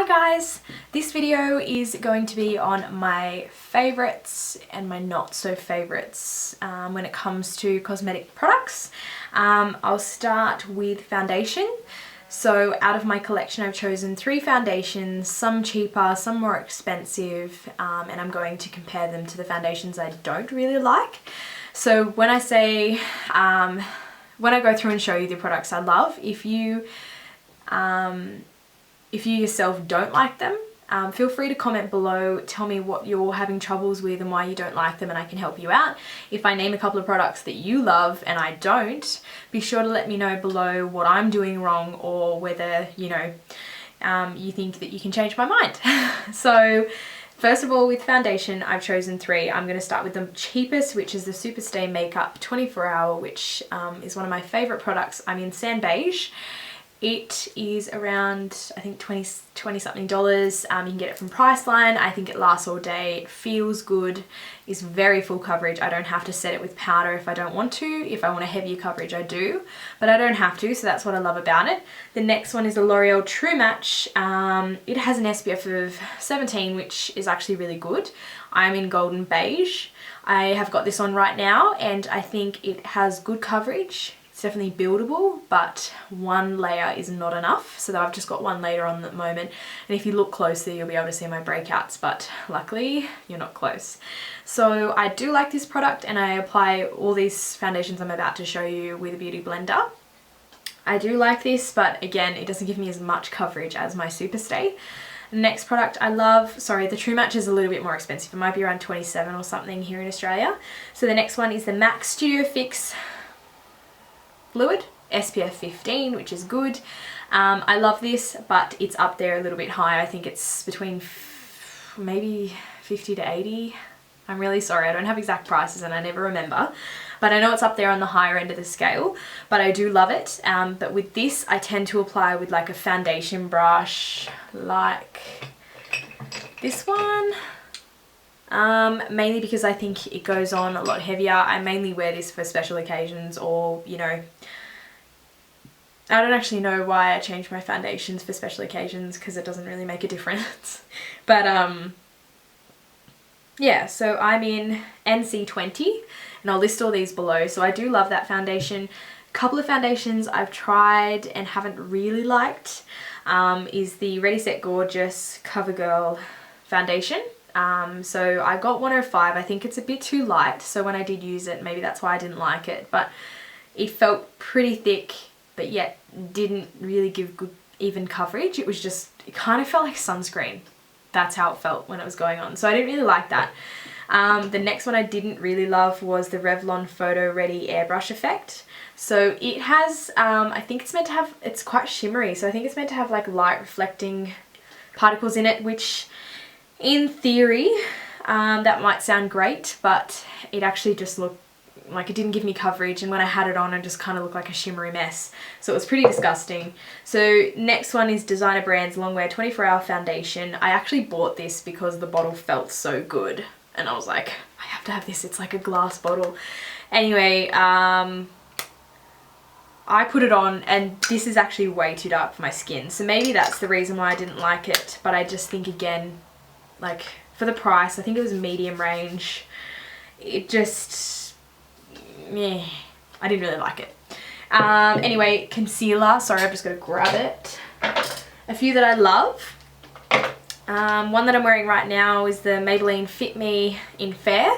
Hi guys! This video is going to be on my favourites and my not so favourites when it comes to cosmetic products. I'll start with foundation. So out of my collection I've chosen 3 foundations, some cheaper, some more expensive, and I'm going to compare them to the foundations I don't really like. So when I say, when I go through and show you the products I love, if you yourself don't like them, feel free to comment below, tell me what you're having troubles with and why you don't like them, and I can help you out. If I name a couple of products that you love and I don't, be sure to let me know below what I'm doing wrong or whether, you know, you think that you can change my mind. So first of all, with foundation, I've chosen 3. I'm going to start with the cheapest, which is the Superstay Makeup 24 Hour, which is one of my favourite products. I'm in Sand Beige. It is around, I think, $20 something. You can get it from Priceline. I think it lasts all day. It feels good. It's very full coverage. I don't have to set it with powder if I don't want to. If I want a heavier coverage, I do, but I don't have to, so that's what I love about it. The next one is the L'Oreal True Match. It has an SPF of 17, which is actually really good. I'm in Golden Beige. I have got this on right now, and I think it has good coverage. It's definitely buildable, but one layer is not enough, so I've just got one layer on at the moment, and if you look closely you'll be able to see my breakouts, but luckily you're not close. So I do like this product, and I apply all these foundations I'm about to show you with a beauty blender. I do like this, but again, it doesn't give me as much coverage as my Superstay. The next product I love, sorry, the True Match is a little bit more expensive. It might be around 27 or something here in Australia. So the next one is the MAC Studio Fix Fluid SPF 15, which is good. I love this, but it's up there a little bit high. I think it's between maybe 50 to 80. I'm really sorry, I don't have exact prices and I never remember, but I know it's up there on the higher end of the scale, but I do love it. But with this, I tend to apply with like a foundation brush, like this one. Mainly because I think it goes on a lot heavier. I mainly wear this for special occasions, or, you know, I don't actually know why I change my foundations for special occasions, because it doesn't really make a difference. But yeah, so I'm in NC20, and I'll list all these below. So I do love that foundation. A couple of foundations I've tried and haven't really liked is the Ready Set Gorgeous CoverGirl foundation. So I got 105. I think it's a bit too light, so when I did use it, maybe that's why I didn't like it, but it felt pretty thick, but yet didn't really give good even coverage. It was just, it kind of felt like sunscreen. That's how it felt when it was going on, so I didn't really like that. The next one I didn't really love was the Revlon Photoready Airbrush Effect. So it has, I think it's meant to have, it's quite shimmery, so I think it's meant to have like light reflecting particles in it, which in theory, that might sound great, but it actually just looked like it didn't give me coverage, and when I had it on, it just kind of looked like a shimmery mess. So it was pretty disgusting. So next one is Designer Brands Longwear 24 Hour Foundation. I actually bought this because the bottle felt so good, and I was like, I have to have this. It's like a glass bottle. Anyway, I put it on, and this is actually way too dark for my skin. So maybe that's the reason why I didn't like it, but I just think, again, like for the price, I think it was medium range, it just, yeah, I didn't really like it. Anyway, concealer, sorry, I've just got to grab it. A few that I love. One that I'm wearing right now is the Maybelline Fit Me in Fair.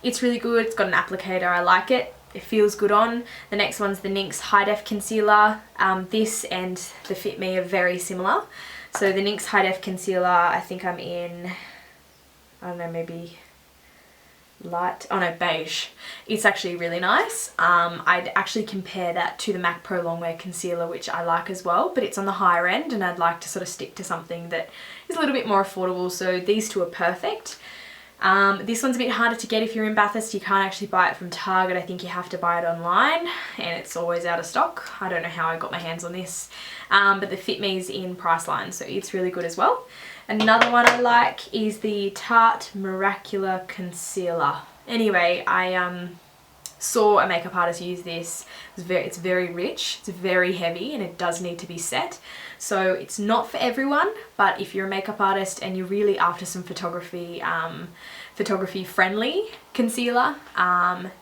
It's really good. It's got an applicator. I like it. It feels good on. The next one's the NYX High Def Concealer. This and the Fit Me are very similar. So the NYX High Def Concealer, I think I'm in, I don't know, maybe light, oh no, beige. It's actually really nice. I'd actually compare that to the MAC Pro Longwear Concealer, which I like as well, but it's on the higher end, and I'd like to sort of stick to something that is a little bit more affordable, so these two are perfect. This one's a bit harder to get if you're in Bathurst. You can't actually buy it from Target. I think you have to buy it online, and it's always out of stock. I don't know how I got my hands on this, but the Fit Me's in Priceline, so it's really good as well. Another one I like is the Tarte Miraculous Concealer. Anyway, saw a makeup artist use this. It's very rich, it's very heavy, and it does need to be set. So it's not for everyone, but if you're a makeup artist and you're really after some photography friendly concealer,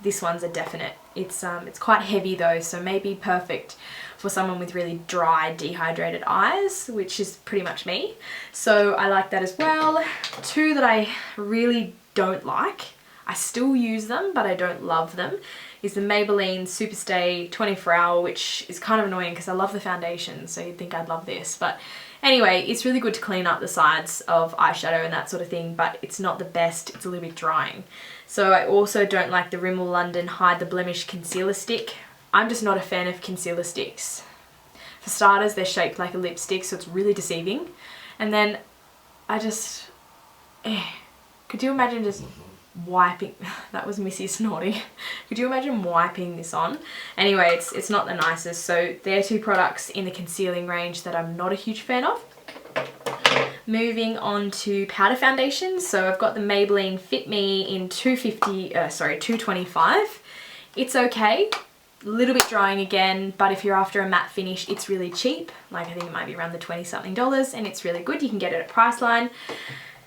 this one's a definite. It's quite heavy though, so maybe perfect for someone with really dry, dehydrated eyes, which is pretty much me. So I like that as well. Two that I really don't like, I still use them, but I don't love them, is the Maybelline Superstay 24 Hour, which is kind of annoying because I love the foundation, so you'd think I'd love this. But anyway, it's really good to clean up the sides of eyeshadow and that sort of thing, but it's not the best. It's a little bit drying. So I also don't like the Rimmel London Hide the Blemish Concealer Stick. I'm just not a fan of concealer sticks. For starters, they're shaped like a lipstick, so it's really deceiving. And then I just, could you imagine just wiping, that was Missy Snorty. Could you imagine wiping this on? Anyway, it's not the nicest. So they're two products in the concealing range that I'm not a huge fan of. Moving on to powder foundations. So I've got the Maybelline Fit Me in 225. It's okay. A little bit drying again, but if you're after a matte finish, it's really cheap. Like I think it might be around the $20-something, and it's really good. You can get it at Priceline.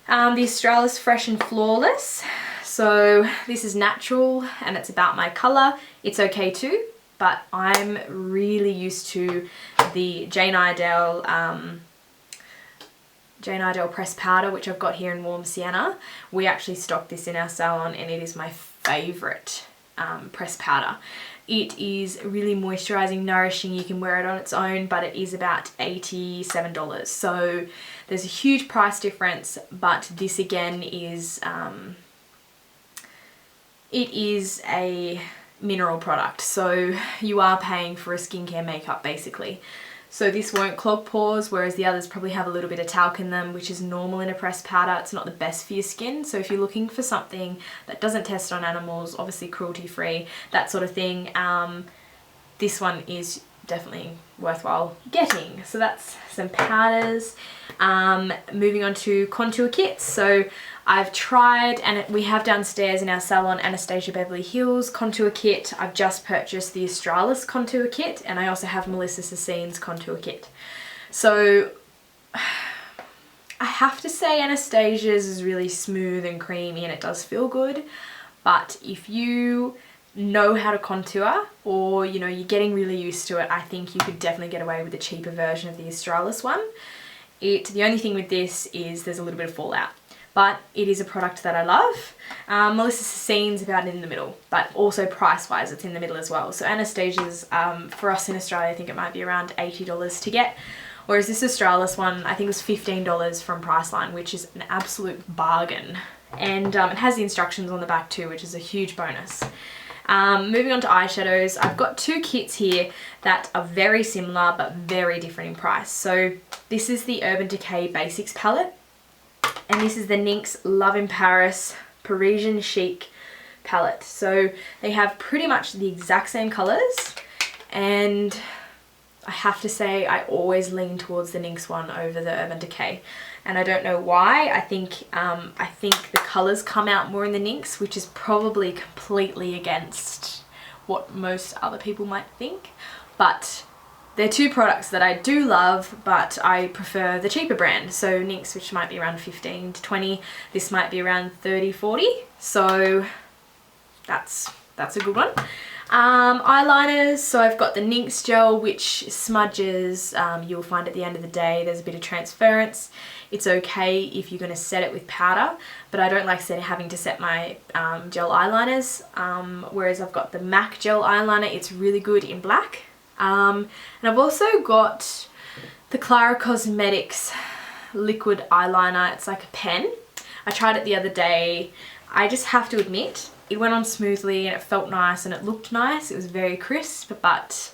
The Australis Fresh and Flawless. So this is natural and it's about my colour. It's okay too, but I'm really used to the Jane Iredale pressed powder, which I've got here in Warm Sienna. We actually stock this in our salon and it is my favourite pressed powder. It is really moisturising, nourishing. You can wear it on its own, but it is about $87. So there's a huge price difference, but this again is, it is a mineral product. So you are paying for a skincare makeup basically. So this won't clog pores, whereas the others probably have a little bit of talc in them, which is normal in a pressed powder. It's not the best for your skin. So if you're looking for something that doesn't test on animals, obviously cruelty free, that sort of thing, this one is definitely worthwhile getting. So that's some powders. Moving on to contour kits. So I've tried, and we have downstairs in our salon, Anastasia Beverly Hills contour kit. I've just purchased the Australis contour kit, and I also have Melissa Sassine's contour kit. So I have to say Anastasia's is really smooth and creamy and it does feel good, but if you know how to contour, or you know you're getting really used to it, I think you could definitely get away with the cheaper version of the Australis one. The only thing with this is there's a little bit of fallout, but it is a product that I love. Melissa Sassine's about in the middle, but also price wise it's in the middle as well. So Anastasia's, for us in Australia, I think it might be around $80 to get, whereas this Australis one I think was $15 from Priceline, which is an absolute bargain. And it has the instructions on the back too, which is a huge bonus. Moving on to eyeshadows, I've got two kits here that are very similar but very different in price. So this is the Urban Decay Basics palette, and this is the NYX Love in Paris Parisian Chic palette. So they have pretty much the exact same colours, and I have to say I always lean towards the NYX one over the Urban Decay, and I don't know why. I think the colours come out more in the NYX, which is probably completely against what most other people might think, but they're two products that I do love, but I prefer the cheaper brand. So NYX, which might be around 15 to 20, this might be around 30, 40. So that's a good one. Eyeliners, so I've got the NYX gel, which smudges. You'll find at the end of the day there's a bit of transference. It's okay if you're going to set it with powder, but I don't like having to set my gel eyeliners, whereas I've got the MAC gel eyeliner. It's really good in black. And I've also got the Clara Cosmetics liquid eyeliner. It's like a pen. I tried it the other day. I just have to admit, it went on smoothly and it felt nice and it looked nice. It was very crisp, but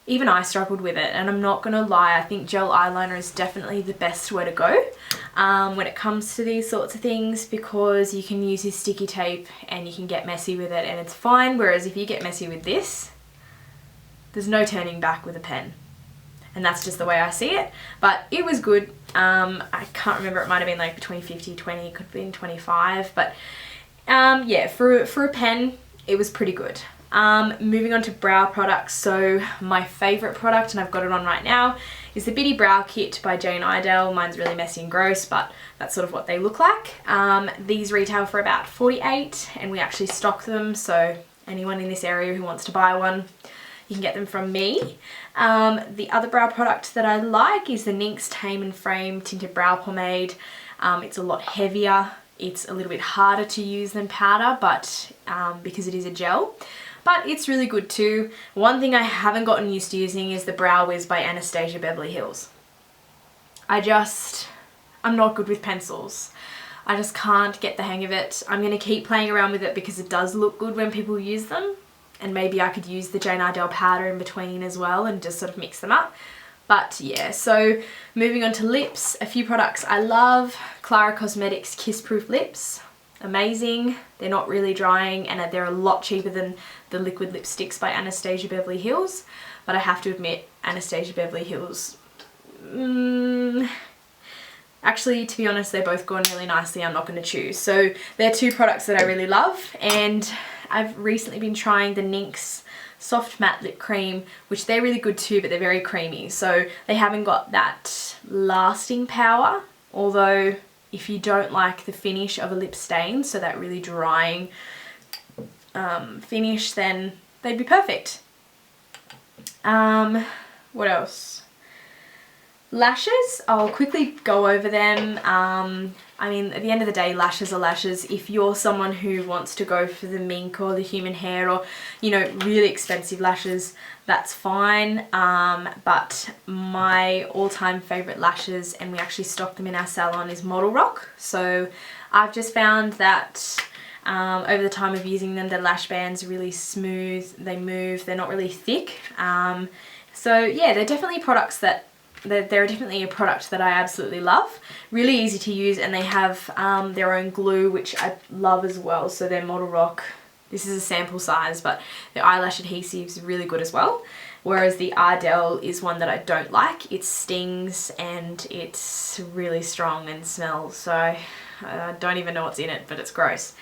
even I struggled with it, and I'm not gonna lie, I think gel eyeliner is definitely the best way to go when it comes to these sorts of things, because you can use your sticky tape and you can get messy with it and it's fine, whereas if you get messy with this, there's no turning back with a pen. And that's just the way I see it. But it was good. I can't remember, it might have been like between 50, 20, could have been 25. But yeah, for a pen, it was pretty good. Moving on to brow products, so my favourite product, and I've got it on right now, is the Bitty Brow Kit by Jane Iredale. Mine's really messy and gross, but that's sort of what they look like. These retail for about $48, and we actually stock them, so anyone in this area who wants to buy one, you can get them from me. The other brow product that I like is the NYX Tame and Frame Tinted Brow Pomade. It's a lot heavier. It's a little bit harder to use than powder, but because it is a gel. But it's really good too. One thing I haven't gotten used to using is the Brow Wiz by Anastasia Beverly Hills. I'm not good with pencils. I just can't get the hang of it. I'm going to keep playing around with it because it does look good when people use them. And maybe I could use the Jane Iredale powder in between as well and just sort of mix them up. But yeah, so moving on to lips, a few products I love. Clara Cosmetics Kiss Proof Lips. Amazing. They're not really drying and they're a lot cheaper than the liquid lipsticks by Anastasia Beverly Hills. But I have to admit, Anastasia Beverly Hills, actually, to be honest, they both go on really nicely. I'm not going to choose. So they're two products that I really love, and I've recently been trying the NYX Soft Matte Lip Cream, which they're really good too, but they're very creamy. So they haven't got that lasting power, although if you don't like the finish of a lip stain, so that really drying finish, then they'd be perfect. What else? Lashes, I'll quickly go over them. I mean, at the end of the day, lashes are lashes. If you're someone who wants to go for the mink or the human hair or, you know, really expensive lashes, that's fine. But my all-time favourite lashes, and we actually stock them in our salon, is Model Rock. So I've just found that over the time of using them, the lash bands are really smooth, they move, they're not really thick. So yeah, they're definitely products that they're definitely a product that I absolutely love. Really easy to use, and they have their own glue, which I love as well. So they're Model Rock. This is a sample size, but the eyelash adhesive is really good as well. Whereas the Ardell is one that I don't like. It stings and it's really strong and smells. So I don't even know what's in it, but it's gross.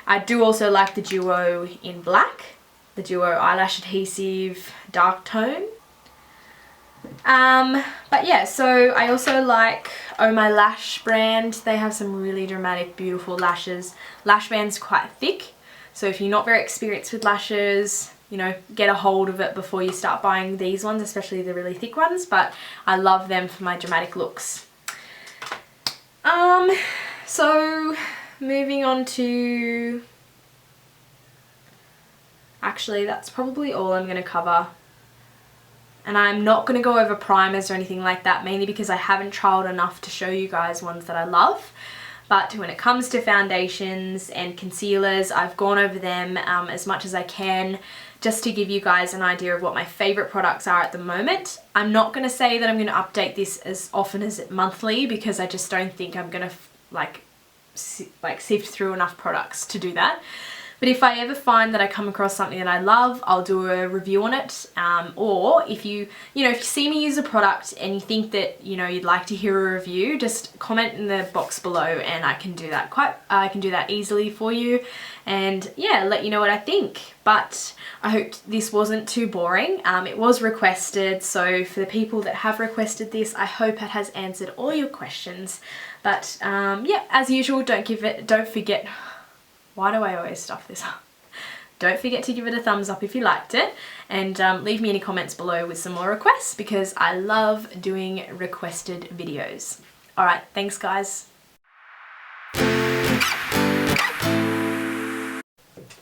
I do also like the Duo in black. The Duo eyelash adhesive dark tone. But yeah, so I also like Oh My Lash brand. They have some really dramatic, beautiful lashes. Lash band's quite thick, so if you're not very experienced with lashes, you know, get a hold of it before you start buying these ones, especially the really thick ones, but I love them for my dramatic looks. So moving on to, actually that's probably all I'm going to cover. And I'm not going to go over primers or anything like that, mainly because I haven't trialed enough to show you guys ones that I love. But when it comes to foundations and concealers, I've gone over them as much as I can, just to give you guys an idea of what my favourite products are at the moment. I'm not going to say that I'm going to update this as often as monthly, because I just don't think I'm going to like sift through enough products to do that. But if I ever find that I come across something that I love, I'll do a review on it. Or if you see me use a product and you think that, you know, you'd like to hear a review, just comment in the box below and I can do that I can do that easily for you. And yeah, let you know what I think. But I hope this wasn't too boring. It was requested, so for the people that have requested this, I hope it has answered all your questions. But yeah, as usual, don't forget. Why do I always stuff this up? Don't forget to give it a thumbs up if you liked it, and leave me any comments below with some more requests, because I love doing requested videos. Alright, thanks guys.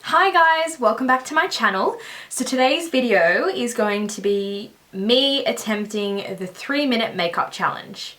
Hi guys, welcome back to my channel. So today's video is going to be me attempting the 3-minute makeup challenge.